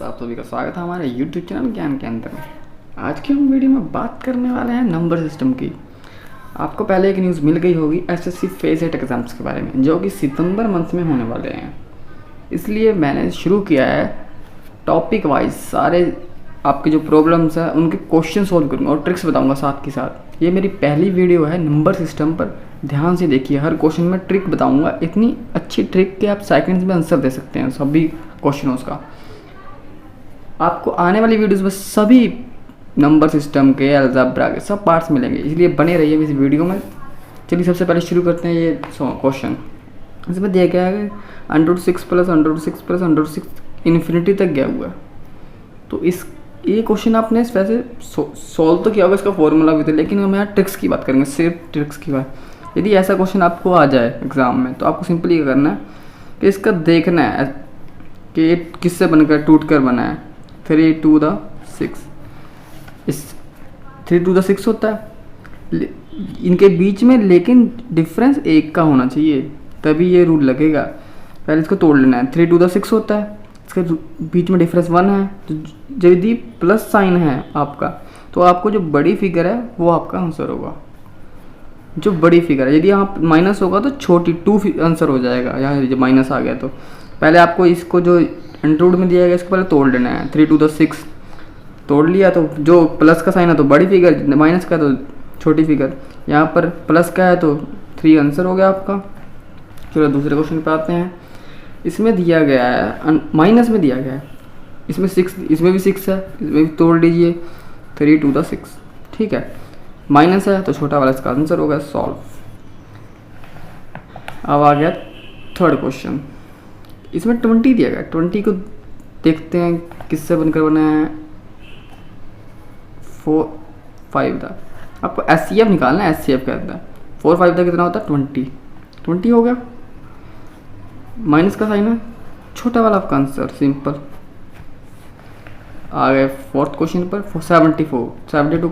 आप सभी का स्वागत है हमारे YouTube चैनल ज्ञान के अंदर में। आज की हम वीडियो में बात करने वाले हैं नंबर सिस्टम की। आपको पहले एक न्यूज़ मिल गई होगी एसएससी फेज 8 एग्ज़ाम्स के बारे में, जो कि सितंबर मंथ में होने वाले हैं। इसलिए मैंने शुरू किया है टॉपिक वाइज सारे आपके जो प्रॉब्लम्स हैं उनके क्वेश्चन सोल्व करूँगा और ट्रिक्स बताऊँगा साथ के साथ। ये मेरी पहली वीडियो है नंबर सिस्टम पर, ध्यान से देखिए। हर क्वेश्चन में ट्रिक बताऊँगा, इतनी अच्छी ट्रिक कि आप सेकेंड्स में आंसर दे सकते हैं सभी क्वेश्चनों का। आपको आने वाली वीडियोस में सभी नंबर सिस्टम के, अलजेब्रा के सब पार्ट्स मिलेंगे, इसलिए बने रहिए इस वीडियो में। चलिए सबसे पहले शुरू करते हैं ये क्वेश्चन। इसमें दिया गया है √6 + √6 + √6 इन्फिनिटी तक गया हुआ है। तो ये क्वेश्चन आपने वैसे सॉल्व तो किया होगा, इसका फॉर्मूला भी था, लेकिन हम यहाँ ट्रिक्स की बात करेंगे, सिर्फ ट्रिक्स की बात। यदि ऐसा क्वेश्चन आपको आ जाए एग्ज़ाम में तो आपको सिंपली क्या करना है कि इसका देखना है कि किससे बनकर टूट कर बना है। 3 to the 6, इस 3 to the 6 होता है इनके बीच में, लेकिन डिफरेंस 1 का होना चाहिए, तभी ये रूल लगेगा। पहले इसको तोड़ लेना है। 3 to the 6 होता है, इसके बीच में डिफरेंस 1 है, तो यदि प्लस साइन है आपका तो आपको जो बड़ी फिगर है वो आपका आंसर होगा। जो बड़ी फिगर है, यदि आप माइनस होगा तो छोटी 2 आंसर हो जाएगा। यहाँ जब माइनस आ गया तो पहले आपको इसको जो अंडरवुड में दिया गया इसको पहले तोड़ लेना है। 3 to the 6 तोड़ लिया तो जो प्लस का साइन है तो बड़ी फिगर, माइनस का तो छोटी फिगर। यहाँ पर प्लस का है तो 3 आंसर हो गया आपका। चलो दूसरे क्वेश्चन पे आते हैं। इसमें दिया गया है, माइनस में दिया गया है, इसमें 6, इसमें भी 6 है, इसमें भी तोड़ लीजिए। 3 to the 6, ठीक है, माइनस है तो छोटा वाला इसका आंसर होगा। सॉल्व। अब आ गया थर्ड क्वेश्चन। इसमें 20 दिया गया। 20 को देखते हैं किससे बनकर बना है। 4 5 था, आपको SCF निकालना है। SCF कहता है 4 5 था, कितना होता है 20 हो गया। माइनस का साइन है, छोटा वाला आपका आंसर, सिंपल। आ गए फोर्थ क्वेश्चन पर। 72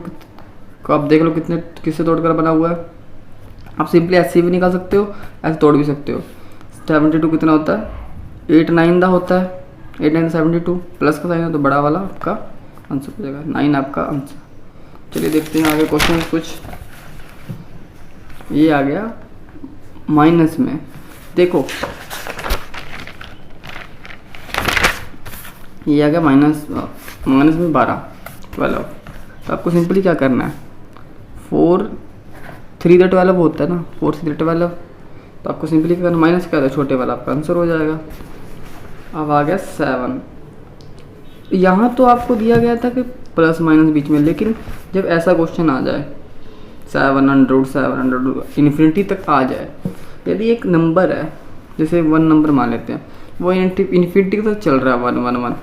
को आप देख लो कितने किससे तोड़कर बना हुआ है। आप सिंपली SCF भी निकाल सकते हो, ऐसे तोड़ भी सकते हो। 72 कितना होता है 8 9 का होता है। 8 9 72, प्लस का साइन है तो बड़ा वाला आपका आंसर हो जाएगा। 9 आपका आंसर। चलिए देखते हैं आगे क्वेश्चन कुछ। ये आ गया माइनस में, देखो ये आ गया माइनस में 12 तो आपको सिंपली क्या करना है, 4 3 the 12 होता है ना, 4 3 the 12, तो आपको सिंपली क्या करना, माइनस क्या था छोटे वाला, आपका आंसर हो जाएगा। अब आ गया 7। यहाँ तो आपको दिया गया था कि प्लस माइनस बीच में, लेकिन जब ऐसा क्वेश्चन आ जाए 700 इन्फिनिटी तक आ जाए, यदि एक नंबर है जैसे 1 नंबर मान लेते हैं, वो इन्फिनिटी तक चल रहा है 1 1 1,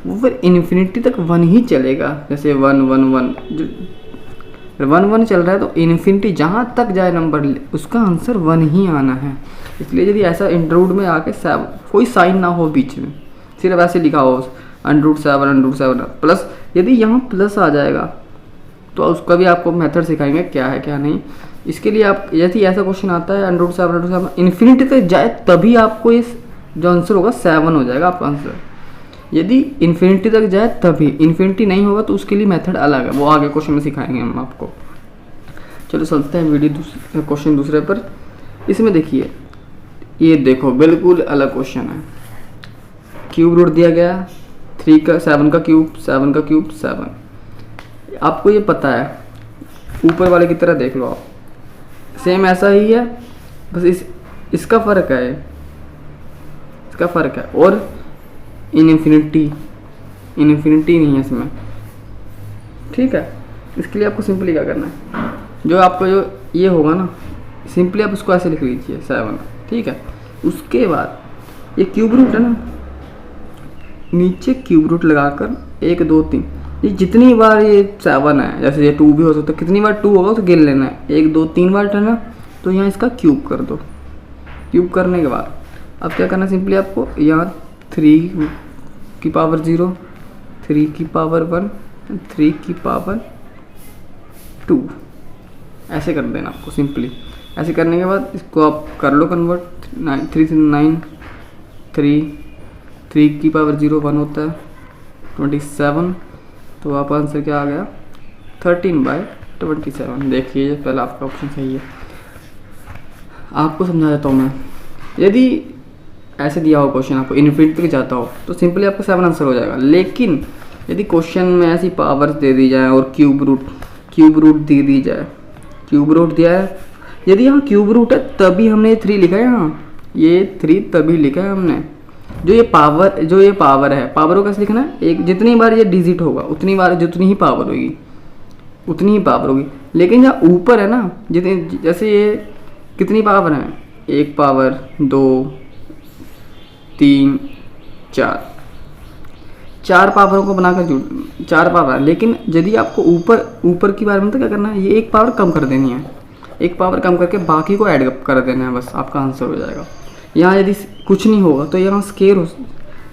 वो फिर इन्फिनिटी तक 1 ही चलेगा। जैसे 1 1 1 1 1 चल रहा है तो इन्फिनिटी जहाँ तक जाए नंबर उसका आंसर 1 ही आना है। इसलिए यदि ऐसा इंटरवुड में आके कोई साइन ना हो बीच में, सिर्फ ऐसे लिखा हो √7 प्लस, यदि यहाँ प्लस आ जाएगा तो उसका भी आपको मेथड सिखाएंगे क्या है क्या नहीं। इसके लिए आप, यदि ऐसा क्वेश्चन आता है √7 इन्फिनिटी तक जाए तभी आपको इस जो आंसर होगा 7 हो जाएगा आपका आंसर। यदि इन्फिनिटी तक जाए तभी, इन्फिनिटी नहीं होगा तो उसके लिए मेथड अलग है, वो आगे क्वेश्चन में सिखाएंगे हम आपको। चलो चलते हैं वीडियो क्वेश्चन दूसरे पर। इसमें देखिए, ये देखो बिल्कुल अलग क्वेश्चन है। क्यूब रूट दिया गया 3 का 7 का क्यूब 7 का क्यूब 7। आपको ये पता है, ऊपर वाले की तरह देख लो आप, सेम ऐसा ही है, बस इसका फ़र्क है, इसका फ़र्क है। और इन्फिनिटी नहीं है इसमें, ठीक है। इसके लिए आपको सिंपली क्या करना है, जो आपको जो ये होगा ना, सिंपली आप उसको ऐसे लिख लीजिए 7, ठीक है। उसके बाद ये क्यूब रूट है ना, नीचे क्यूब रूट लगाकर 1 2 3, ये जितनी बार ये 7 है, जैसे ये 2 भी हो सकता है, कितनी बार 2 होगा तो गिन लेना है। 1 2 3 बार है ना, तो यहाँ इसका क्यूब कर दो। क्यूब करने के बाद अब क्या करना, सिंपली आपको यहाँ 3 की पावर 0, 3 की पावर 1, 3 की पावर 2, ऐसे कर देना आपको सिंपली। ऐसे करने के बाद इसको आप कर लो कन्वर्ट, 3 से 9, 3 की पावर 0 1 होता है, 27, तो आपका आंसर क्या आ गया 13/27। देखिए पहला आपका ऑप्शन सही है। आपको समझा देता हूँ मैं, यदि ऐसे दिया हो क्वेश्चन आपको इन्फिनिटी तक जाता हो तो सिंपली आपका 7 आंसर हो जाएगा। लेकिन यदि क्वेश्चन में ऐसी पावर्स दे दी जाए और क्यूब रूट दे दी जाए, क्यूब रूट दिया है, यदि यहाँ क्यूब रूट है तभी हमने ये 3 लिखा है, यहाँ ये 3 तभी लिखा है हमने। जो ये पावर है, पावर को कैसे लिखना है, एक जितनी बार ये डिजिट होगा उतनी बार जितनी ही पावर होगी, लेकिन जहाँ ऊपर है ना, जितनी जैसे ये कितनी पावर है, 1 पावर 2 3 4 पावरों को बनाकर 4 पावर। लेकिन यदि आपको ऊपर की बार में तो क्या करना है, ये 1 पावर कम कर देनी है, 1 पावर कम करके बाकी को ऐड कर देना है, बस आपका आंसर हो जाएगा। यहाँ यदि कुछ नहीं होगा तो यहाँ स्केयर हो,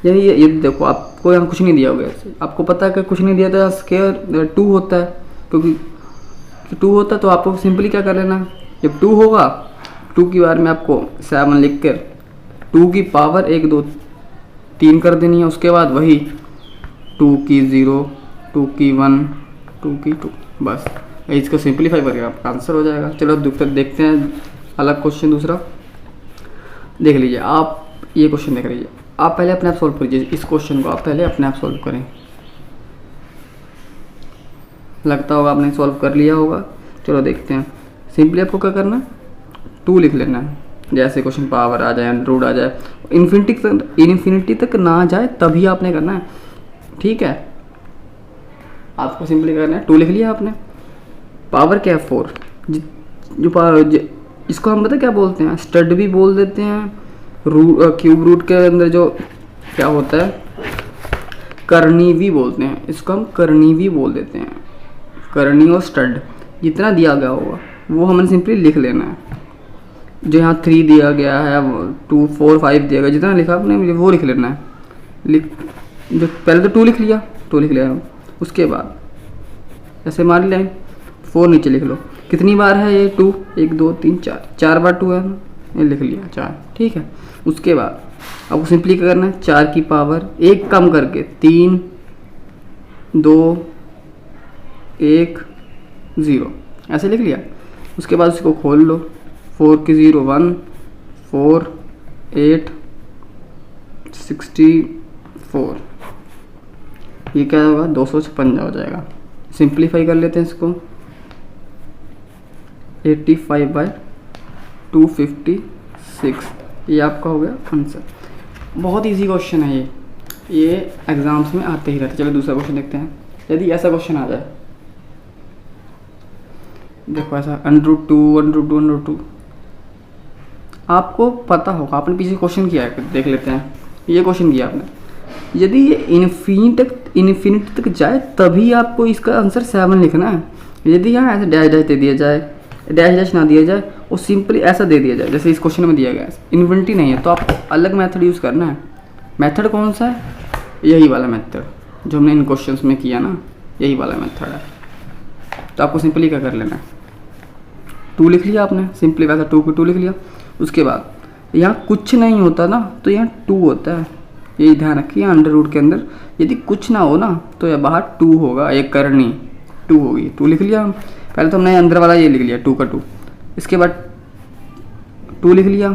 यदि ये देखो आपको यहाँ कुछ नहीं दिया होगा, आपको पता है कि कुछ नहीं दिया तो यहाँ स्केयर 2 होता है, क्योंकि 2 होता है तो आपको सिंपली क्या कर लेना है, जब 2 होगा 2 की बार में आपको 7 लिख कर 2 की पावर 1 2 3 कर देनी है, उसके बाद वही 2 की 0 2 की 1 2 की 2, बस इसको सिंपलीफाई करके आपका आंसर हो जाएगा। चलो देखते हैं अलग क्वेश्चन दूसरा देख लीजिए। आप ये क्वेश्चन देख लीजिए, आप पहले अपने आप सॉल्व करिए इस क्वेश्चन को, आप पहले अपने आप सॉल्व करें। लगता होगा आपने सॉल्व कर लिया होगा। चलो देखते हैं। सिंपली आपको क्या करना है, 2 लिख लेना है, जैसे क्वेश्चन पावर आ जाए रूट आ जाए, इन्फिनिटी तक ना जाए तभी आपने करना है, ठीक है। आपको सिंपली करना है 2 लिख लिया आपने, पावर क्या है 4, जो पावर इसको हम पता क्या बोलते हैं, स्टड भी बोल देते हैं, क्यूब रूट के अंदर जो क्या होता है करनी भी बोलते हैं, इसको हम करनी भी बोल देते हैं। करनी और स्टड जितना दिया गया होगा वो हमें सिंपली लिख लेना है। जो यहाँ 3 दिया गया है, 2 4 5 दिया गया, जितना लिखा आपने वो लिख लेना है। जो पहले तो 2 लिख लिया, उसके बाद ऐसे मार लाइन 4 नीचे लिख लो। कितनी बार है ये 2, 1 2 3 4 बार 2 है ना, ये लिख लिया 4, ठीक है। उसके बाद आपको सिंपली क्या करना है, 4 की पावर 1 कम करके 3 2 1 0 ऐसे लिख लिया। उसके बाद उसको खोल लो, 4 की 0 1 4 8 64, ये क्या होगा 256 हो जाएगा। सिंप्लीफाई कर लेते हैं इसको, 85/256, ये आपका हो गया आंसर। बहुत इजी क्वेश्चन है ये एग्जाम्स में आते ही रहते। चलो दूसरा क्वेश्चन देखते हैं। यदि ऐसा क्वेश्चन आ जाए, देखो ऐसा √2 आपको पता होगा, आपने पीछे क्वेश्चन किया है, देख लेते हैं। ये क्वेश्चन किया आपने, यदि ये इन्फिनिटी तक जाए तभी आपको इसका आंसर 7 लिखना है। यदि यहाँ ऐसे डैश दे दिया जाए, डैश ना दिया जाए और सिंपली ऐसा दे दिया जाए जैसे इस क्वेश्चन में दिया गया है, इन्फिनिटी नहीं है, तो आपको अलग मेथड यूज़ करना है। मेथड कौन सा है, यही वाला मेथड जो हमने इन क्वेश्चंस में किया ना, यही वाला मेथड है। तो आपको सिंपली क्या कर लेना है, 2 लिख लिया आपने, सिंपली वैसा 2 को 2 लिख लिया। उसके बाद यहाँ कुछ नहीं होता ना तो यहाँ 2 होता है, यही ध्यान रखिए। अंडर रूट के अंदर यदि कुछ ना हो ना तो यह बाहर 2 होगा, एक करनी 2 होगी। 2 लिख लिया, पहले तो हमने अंदर वाला ये लिख लिया 2 का 2, इसके बाद 2 लिख लिया।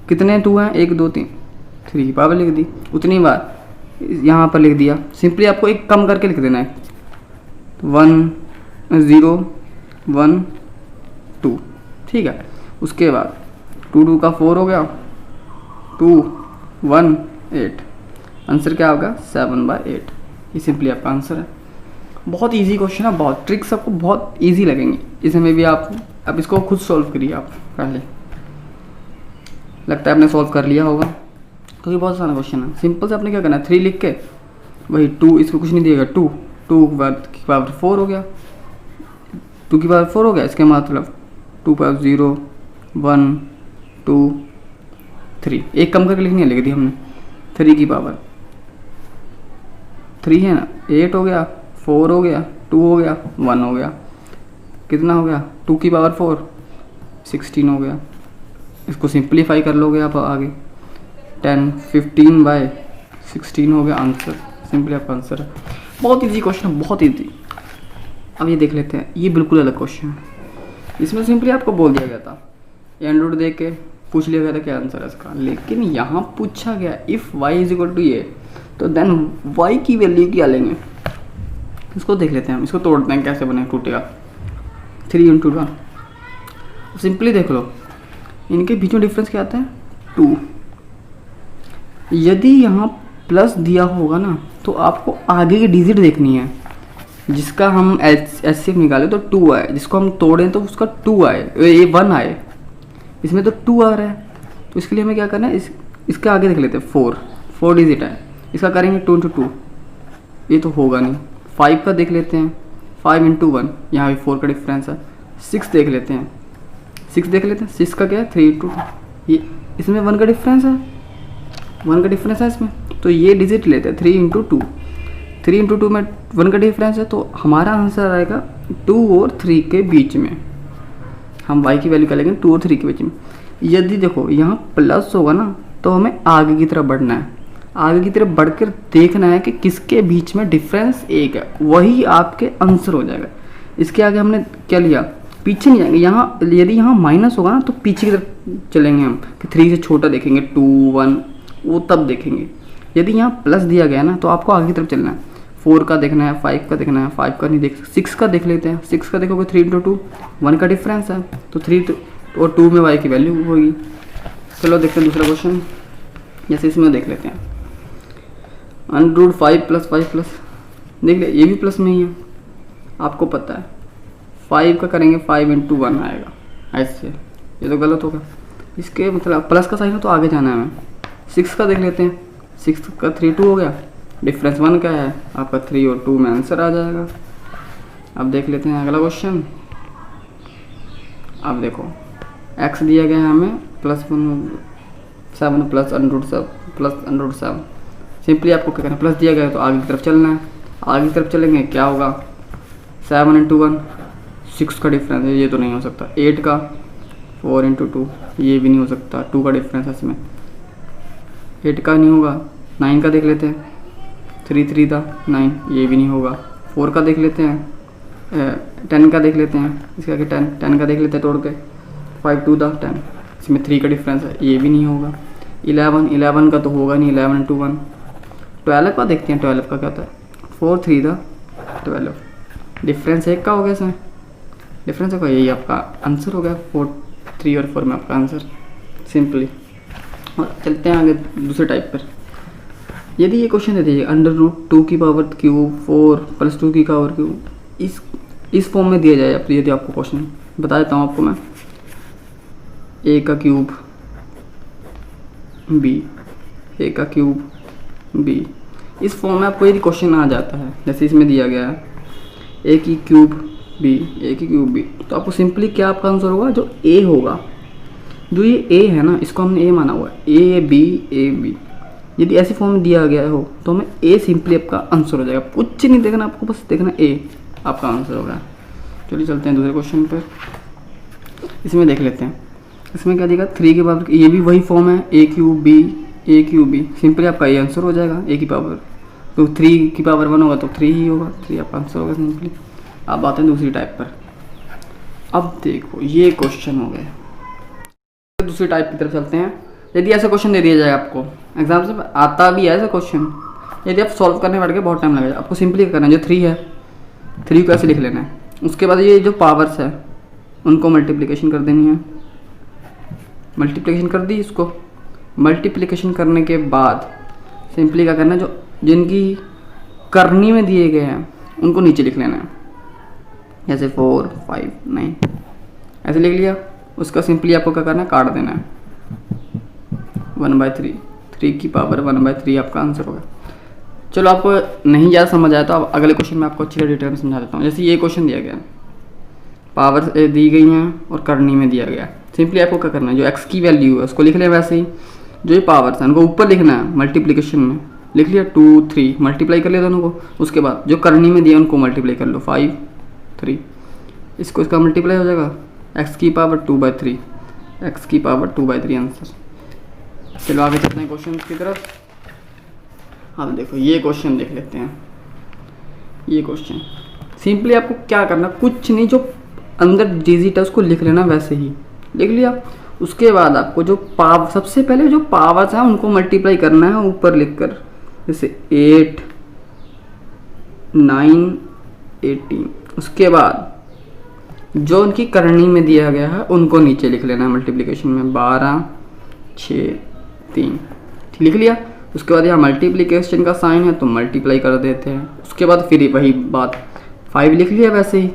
कितने 2 हैं, 1 2 3 की पावर लिख दी, उतनी बार यहाँ पर लिख दिया। सिंपली आपको एक कम करके लिख देना है, 1 0 1 2, ठीक है। उसके बाद 2 का 4 हो गया, 2 1 8, आंसर क्या होगा 7/8। ये सिंपली आपका आंसर है। बहुत इजी क्वेश्चन है, बहुत ट्रिक्स आपको बहुत इजी लगेंगे। इसमें भी आप अब इसको खुद सॉल्व करिए आप पहले, लगता है आपने सॉल्व कर लिया होगा क्योंकि बहुत सारा क्वेश्चन है। सिंपल से आपने क्या करना है, 3 लिख के वही 2, इसमें कुछ नहीं दिएगा, 2 की पावर 4 हो गया, 2 की पावर 4 हो गया। इसके मतलब 2 पावर 0 1 2 3, एक कम करके लिखनी है, लिख दी हमने। 3 की पावर 3 है ना, 8 हो गया, 4 हो गया, 2 हो गया, 1 हो गया, कितना हो गया 2 की पावर 4 16 हो गया। इसको सिंप्लीफाई कर लोगे आप आगे, 10 15/16 हो गया आंसर सिंपली आपका आंसर है। बहुत ईजी क्वेश्चन है, बहुत ईजी। अब ये देख लेते हैं, ये बिल्कुल अलग क्वेश्चन है। इसमें सिंपली आपको बोल दिया गया था, एंड्रॉइड दे के पूछ लिया गया था क्या आंसर है इसका, लेकिन यहाँ पूछा गया if y is equal to ये, तो देन y की वैल्यू क्या लेंगे। इसको देख लेते हैं हम, इसको तोड़ते हैं कैसे बने टूटेगा। 3 इंटू 1, सिंपली देख लो इनके बीच में डिफरेंस क्या आता है 2। यदि यहाँ प्लस दिया होगा ना तो आपको आगे की डिजिट देखनी है, जिसका हम HCF निकाले तो 2 आए, जिसको हम तोड़ें तो उसका 2 आए, ये 1 आए, इसमें तो 2 आ रहा है। तो इसके लिए हमें क्या करना है, इसके आगे देख लेते हैं 4 डिजिट है, इसका करेंगे 2 इंटू 2, ये तो होगा नहीं। 5 का देख लेते हैं, 5 इंटू 1, यहाँ भी 4 का डिफरेंस है। 6 देख लेते हैं, 6 का क्या है 3 इंटू 2, ये इसमें 1 का डिफरेंस है, 1 का डिफरेंस है इसमें, तो ये डिजिट लेते हैं 3 इंटू 2, 3 इंटू 2 में 1 का डिफरेंस है, तो हमारा आंसर आएगा 2 और 3 के बीच में। हम y की वैल्यू क्या लेंगे 2 और 3 के बीच में। यदि देखो यहाँ प्लस होगा ना तो हमें आगे की तरफ बढ़ना है, आगे की तरफ बढ़कर देखना है कि किसके बीच में डिफरेंस 1 है, वही आपके आंसर हो जाएगा। इसके आगे हमने क्या लिया, पीछे नहीं जाएंगे। यहाँ यदि यहाँ माइनस होगा ना तो पीछे की तरफ चलेंगे हम, कि 3 से छोटा देखेंगे 2 1, वो तब देखेंगे। यदि यहाँ प्लस दिया गया ना तो आपको आगे की तरफ चलना है, 4 का देखना है, 5 का देखना है, 5 का नहीं देख, 6 का देख लेते हैं। 6 का देखोगे 3 इंटू 2, 1 का डिफरेंस है, तो 3 और 2 में y की वैल्यू होगी। चलो देखते हैं दूसरा क्वेश्चन, जैसे इसमें देख लेते हैं अंडर 5 प्लस 5 प्लस, देख ले ये भी प्लस में ही है, आपको पता है 5 का करेंगे 5 इंटू 1 आएगा, ऐसे ये तो गलत होगा। इसके मतलब प्लस का साइन है तो आगे जाना है हमें। 6 का देख लेते हैं, 6 का 3 2 हो गया, डिफरेंस 1 का है, आपका 3 और 2 में आंसर आ जाएगा। अब देख लेते हैं अगला क्वेश्चन। अब देखो x दिया गया है हमें +7 प्लस अंडर 7, सिंपली आपको क्या करना है, प्लस दिया गया है तो आगे की तरफ चलना है, आगे की तरफ चलेंगे क्या होगा 7 इंटू 1, 6 का डिफरेंस है, ये तो नहीं हो सकता। 8 का 4 इंटू 2, ये भी नहीं हो सकता, 2 का डिफरेंस है इसमें, 8 का नहीं होगा। 9 का देख लेते हैं, 3 3 था 9, ये भी नहीं होगा। 4 का देख लेते हैं, 10 का देख लेते हैं, इसका आगे 10 का देख लेते हैं तोड़ के, 5 2 था 10, इसमें 3 का डिफरेंस है, ये भी नहीं होगा। 11 का तो होगा नहीं, 11 इंटू 1। 12 का देखते हैं, 12 का क्या होता है, 4 3 था 12, डिफरेंस 1 का हो गया इसमें, डिफरेंस होगा, यही आपका आंसर हो गया। 4 3 और 4 में आपका आंसर सिंपली। और चलते हैं आगे दूसरे टाइप पर। यदि ये क्वेश्चन दे दीजिए √2 की पावर क्यूब 4 प्लस 2 की पावर क्यूब, इस फॉर्म में दिया जाए, यदि आपको क्वेश्चन बता देता हूँ आपको मैं, a का क्यूब b, a का क्यूब b, इस फॉर्म में आपको यदि क्वेश्चन आ जाता है, जैसे इसमें दिया गया है a की क्यूब b, तो आपको सिंपली क्या आपका आंसर होगा, जो a होगा, जो ये a है ना, इसको हमने a माना हुआ है, a b, यदि ऐसी फॉर्म में दिया गया हो तो हमें a सिंपली आपका आंसर हो जाएगा, कुछ नहीं देखना आपको, बस देखना a आपका आंसर होगा। चलिए चलते हैं दूसरे क्वेश्चन पर। इसमें देख लेते हैं, इसमें क्या देगा 3 की पावर, ये भी वही फॉर्म है, a क्यूब b, सिंपली आपका ये आंसर हो जाएगा। a की पावर तो 3 की पावर 1 होगा तो 3 ही होगा, 3 आपका आंसर होगा सिंपली। अब आते हैं दूसरी टाइप पर। अब देखो ये क्वेश्चन हो गए, दूसरी टाइप की तरफ चलते हैं। यदि ऐसा क्वेश्चन दे दिया जाए आपको, एग्जाम से आता भी है ऐसा क्वेश्चन, यदि आप सॉल्व करने बैठ के बहुत टाइम लगेगा, आपको सिंपली करना है, जो 3 है 3 को ऐसे लिख लेना है, उसके बाद ये जो पावर्स है उनको मल्टीप्लिकेशन कर देनी है, मल्टीप्लिकेशन कर दी, इसको मल्टीप्लिकेशन करने के बाद सिंपली क्या करना है, जो जिनकी करनी में दिए गए हैं उनको नीचे लिख लेना है, जैसे 4 5 9 ऐसे लिख लिया। उसका सिंपली आपको क्या करना है, काट देना है 1/3, 3 की पावर 1/3 आपका आंसर होगा। चलो आपको नहीं ज़्यादा समझ आया तो अब अगले क्वेश्चन में आपको अच्छी डिटेल में समझा देता हूँ। जैसे ये क्वेश्चन दिया गया, पावर दी गई हैं और करनी में दिया गया, सिंपली आपको क्या करना है, जो x की वैल्यू है उसको लिख लिया, वैसे ही जो ये पावर्स हैं उनको ऊपर लिखना है, मल्टीप्लिकेशन में लिख लिया 2 3, मल्टीप्लाई कर लिया दोनों को, उसके बाद जो करनी में दिया उनको मल्टीप्लाई कर लो 5 3, इसको इसका मल्टीप्लाई हो जाएगा, x की पावर 2/3, x की पावर 2/3 आंसर। चलो आगे चलते हैं क्वेश्चन की तरफ। अब देखो ये क्वेश्चन देख लेते हैं। ये क्वेश्चन सिंपली आपको क्या करना, कुछ नहीं, जो अंदर डिजिट है उसको लिख लेना, वैसे ही लिख लिया। उसके बाद आपको जो सबसे पहले जो पावर्स हैं उनको मल्टीप्लाई करना है ऊपर लिखकर, जैसे 8 9 18। उसके बाद जो उनकी करनी में दिया गया है उनको नीचे लिख लेना है मल्टीप्लिकेशन में, 12 6 3 लिख लिया। उसके बाद यहाँ मल्टीप्लिकेशन का साइन है तो मल्टीप्लाई कर देते हैं। उसके बाद फिर वही बात 5 लिख लिया, वैसे ही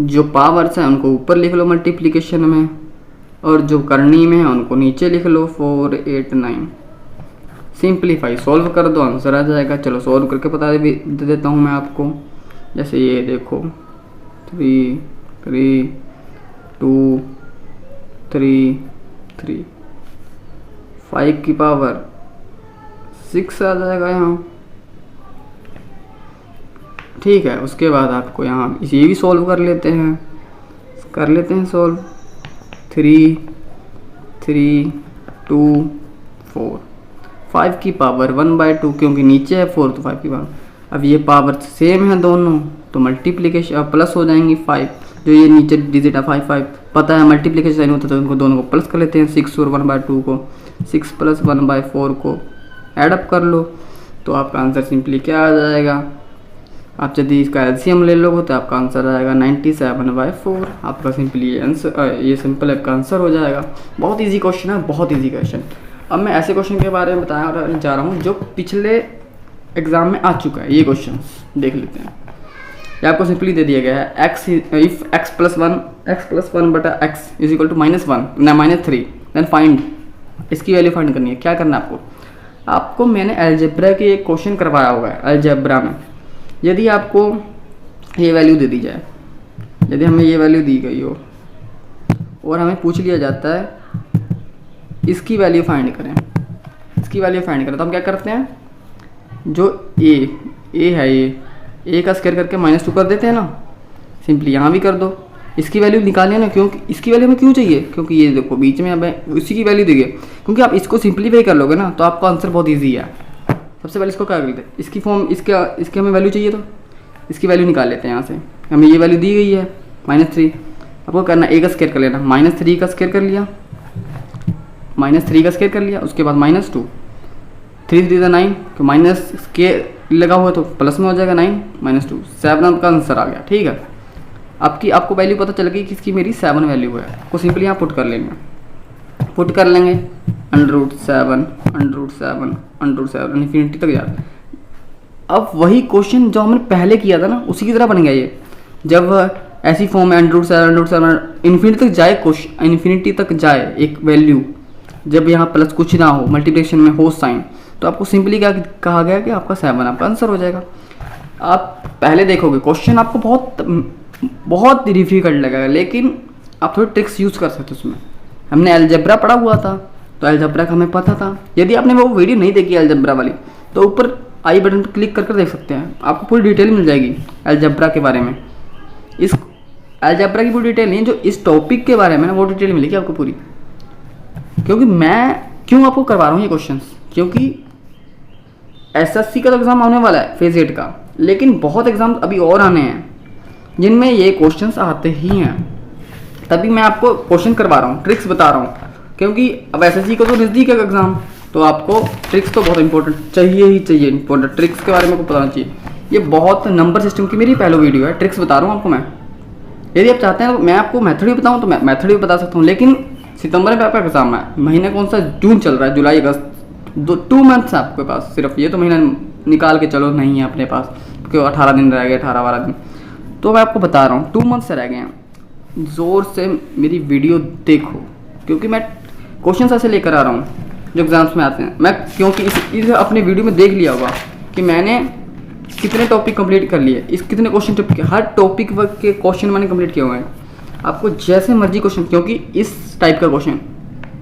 जो पावर्स हैं उनको ऊपर लिख लो मल्टीप्लिकेशन में, और जो करनी में है उनको नीचे लिख लो, 4 8 9। सिंपलीफाई सॉल्व कर दो, आंसर आ जाएगा। चलो सॉल्व करके बता दे देता हूँ मैं आपको। जैसे ये देखो 3 3 2 3 3, 5 की पावर 6 आ जाएगा यहाँ, ठीक है। उसके बाद आपको यहाँ ये भी सॉल्व कर लेते हैं सॉल्व। 3 3 2 4, 5 की पावर 1/2, क्योंकि नीचे है 4 तो 5 की पावर। अब ये पावर सेम है दोनों तो मल्टीप्लिकेशन प्लस हो जाएंगी 5, जो ये नीचे डिजिट है 5 5 पता है मल्टीप्लिकेशन साइन होता है तो उनको दोनों को प्लस कर लेते हैं। 6 और 1/2 को, 6 + 1/4 को एडअप कर लो तो आपका आंसर सिंपली क्या आ जाएगा। आप यदि इसका एलसीएम ले लोगे तो आपका आंसर आएगा 97/4। आपका सिंपली ये सिंपल आपका आंसर हो जाएगा। बहुत इजी क्वेश्चन है, बहुत इजी क्वेश्चन। अब मैं ऐसे क्वेश्चन के बारे में बताने जा रहा हूँ जो पिछले एग्जाम में आ चुका है। ये क्वेश्चन देख लेते हैं। ये आपको सिंपली दे दिया गया है, if x + 1/x = -1 then find. इसकी वैल्यू फाइंड करनी है। क्या करना है आपको मैंने अलजेब्रा की एक क्वेश्चन करवाया हुआ है। अलजेब्रा में यदि आपको ये वैल्यू दे दी जाए, यदि हमें ये वैल्यू दी गई हो और हमें पूछ लिया जाता है इसकी वैल्यू फाइंड करें, तो हम क्या करते हैं, जो ए है ये का स्क्वायर करके -2 कर देते हैं ना। सिंपली यहाँ भी कर दो, इसकी वैल्यू निकालिए ना, क्योंकि इसकी वैल्यू हमें क्यों चाहिए, क्योंकि ये देखो बीच में हमें उसी की वैल्यू देंगे। क्योंकि आप इसको सिंप्लीफाई कर लोगे ना तो आपका आंसर बहुत ईजी है। सबसे पहले इसको क्या करते हैं, इसकी फॉर्म इसके हमें वैल्यू चाहिए तो इसकी वैल्यू निकाल लेते हैं। यहाँ से हमें ये वैल्यू दी गई है -3, आपको करना ए का स्क्वायर कर लेना, -3 का स्क्वायर कर लिया, -3 का स्क्वायर कर लिया। उसके बाद -2, 3 3 9, तो माइनस के लगा हुआ तो प्लस में हो जाएगा 9 -2, 7 का आंसर आ गया। ठीक है, आपको वैल्यू पता चल गई कि इसकी मेरी 7 वैल्यू है। को सिंपली यहाँ पुट कर लेंगे, √7 इन्फिनिटी तक जाए। अब वही क्वेश्चन जो हमने पहले किया था ना उसी की तरह बन गया ये। जब ऐसी फॉर्म में √7 इन्फिनिटी तक जाए एक वैल्यू, जब यहाँ प्लस कुछ ना हो, मल्टीप्लिकेशन में हो साइन, तो आपको सिंपली क्या कहा गया कि आपका 7 आपका आंसर हो जाएगा। आप पहले देखोगे क्वेश्चन आपको बहुत डिफिकल्ट लगेगा, लेकिन आप थोड़ी ट्रिक्स यूज़ कर सकते हो उसमें। हमने अलजेब्रा पढ़ा हुआ था तो अलजेब्रा का हमें पता था। यदि आपने वो वीडियो नहीं देखी अलजेब्रा वाली तो ऊपर आई बटन पर क्लिक करके देख सकते हैं, आपको पूरी डिटेल मिल जाएगी अलजेब्रा के बारे में। इस अलजेब्रा की पूरी डिटेल नहीं, जो इस टॉपिक के बारे में ना वो डिटेल मिलेगी आपको पूरी। क्योंकि मैं क्यों आपको करवा रहा हूँ ये क्वेश्चंस, क्योंकि एसएससी का तो एग्ज़ाम आने वाला है फेज 8 का, लेकिन बहुत एग्ज़ाम अभी और आने हैं जिनमें ये क्वेश्चंस आते ही हैं। तभी मैं आपको क्वेश्चन करवा रहा हूँ, ट्रिक्स बता रहा हूँ, क्योंकि अब एसएससी को तो नज़दीक है एग्ज़ाम, तो आपको ट्रिक्स तो बहुत इंपॉर्टेंट चाहिए इंपॉर्टेंट ट्रिक्स के बारे में आपको बताना चाहिए। ये बहुत नंबर सिस्टम की मेरी पहली वीडियो है, ट्रिक्स बता रहा हूँ आपको मैं। यदि आप चाहते हैं तो मैं आपको मेथड भी बताऊँ तो मैं मेथड भी बता सकता हूँ, लेकिन सितंबर में आपका एग्ज़ाम है। महीना कौन सा, जून चल रहा है, जुलाई अगस्त, 2 मंथ्स है आपके पास सिर्फ। ये तो महीना निकाल के चलो नहीं है अपने पास, क्योंकि 18 दिन रह गए, 18-12 दिन। तो मैं आपको बता रहा हूँ 2 मंथ से रह गए हैं। ज़ोर से मेरी वीडियो देखो, क्योंकि मैं क्वेश्चन ऐसे लेकर आ रहा हूँ जो एग्ज़ाम्स में आते हैं। मैं क्योंकि इस अपने वीडियो में देख लिया होगा कि मैंने कितने टॉपिक कंप्लीट कर लिए, इस कितने क्वेश्चन टॉपिक, हर टॉपिक के क्वेश्चन मैंने कंप्लीट किए हुए हैं। आपको जैसे मर्जी क्वेश्चन, क्योंकि इस टाइप का क्वेश्चन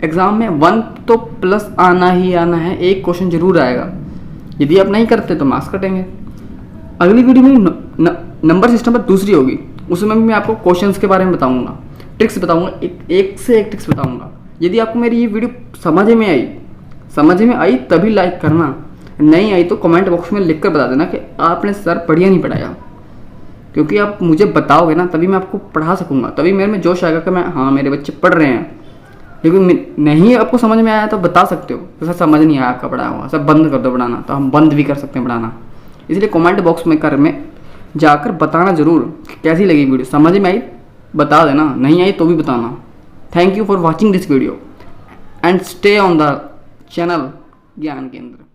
एग्ज़ाम में 1 तो प्लस आना ही आना है, एक क्वेश्चन जरूर आएगा। यदि आप नहीं करते तो मार्क्स कटेंगे। अगली वीडियो में नंबर सिस्टम पर दूसरी होगी, उसमें भी मैं आपको क्वेश्चंस के बारे में बताऊंगा, ट्रिक्स बताऊंगा, एक से एक ट्रिक्स बताऊंगा। यदि आपको मेरी ये वीडियो समझ में आई तभी लाइक करना, नहीं आई तो कमेंट बॉक्स में लिख कर बता देना कि आपने सर बढ़िया नहीं पढ़ाया, क्योंकि आप मुझे बताओगे ना तभी मैं आपको पढ़ा सकूँगा, तभी मेरे में जोश आएगा कि मैं हाँ मेरे बच्चे पढ़ रहे हैं। लेकिन नहीं आपको समझ में आया तो बता सकते हो, तो सर समझ नहीं आया आपका पढ़ाया हुआ, सर बंद कर दो पढ़ाना, तो हम बंद भी कर सकते हैं पढ़ाना। इसलिए कमेंट बॉक्स में जाकर बताना ज़रूर कैसी लगी वीडियो, समझ में आई बता देना, नहीं आई तो भी बताना। Thank you for watching this video and stay on the channel ज्ञान केंद्र।